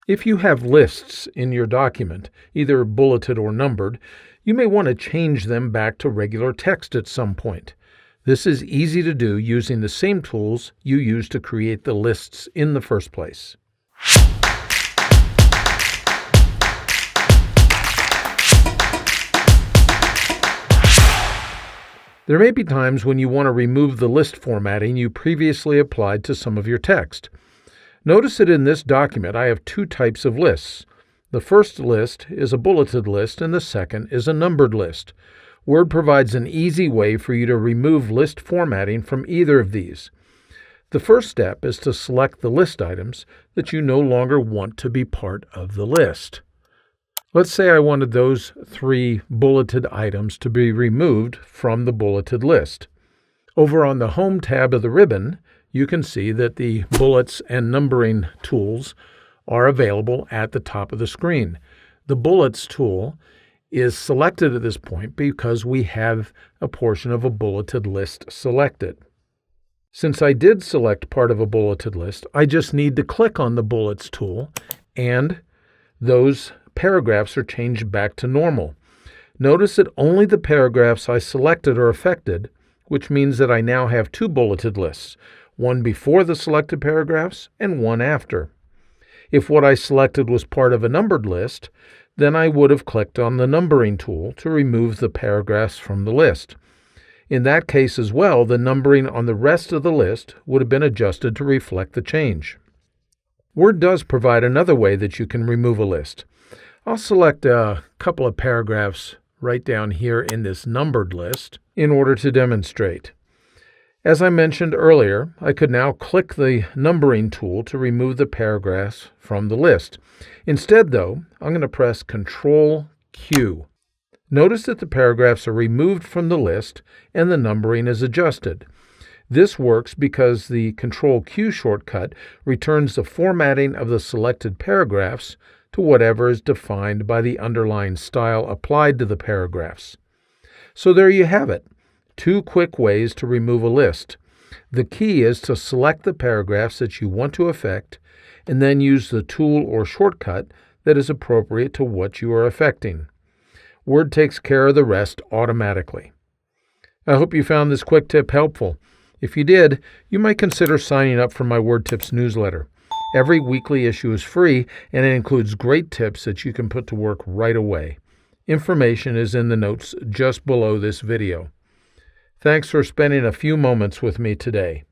If you have lists in your document, either bulleted or numbered, you may want to change them back to regular text at some point. This is easy to do using the same tools you used to create the lists in the first place. There may be times when you want to remove the list formatting you previously applied to some of your text. Notice that in this document I have two types of lists. The first list is a bulleted list and the second is a numbered list. Word provides an easy way for you to remove list formatting from either of these. The first step is to select the list items that you no longer want to be part of the list. Let's say I wanted those 3 bulleted items to be removed from the bulleted list. Over on the Home tab of the ribbon, you can see that the bullets and numbering tools are available at the top of the screen. The Bullets tool is selected at this point because we have a portion of a bulleted list selected. Since I did select part of a bulleted list, I just need to click on the Bullets tool and those paragraphs are changed back to normal. Notice that only the paragraphs I selected are affected, which means that I now have 2 bulleted lists, one before the selected paragraphs and one after. If what I selected was part of a numbered list, then I would have clicked on the numbering tool to remove the paragraphs from the list. In that case as well, the numbering on the rest of the list would have been adjusted to reflect the change. Word does provide another way that you can remove a list. I'll select a couple of paragraphs right down here in this numbered list in order to demonstrate. As I mentioned earlier, I could now click the numbering tool to remove the paragraphs from the list. Instead, though, I'm going to press Control-Q. Notice that the paragraphs are removed from the list and the numbering is adjusted. This works because the Control-Q shortcut returns the formatting of the selected paragraphs to whatever is defined by the underline style applied to the paragraphs. So there you have it. 2 quick ways to remove a list. The key is to select the paragraphs that you want to affect and then use the tool or shortcut that is appropriate to what you are affecting. Word takes care of the rest automatically. I hope you found this quick tip helpful. If you did, you might consider signing up for my Word Tips newsletter. Every weekly issue is free and it includes great tips that you can put to work right away. Information is in the notes just below this video. Thanks for spending a few moments with me today.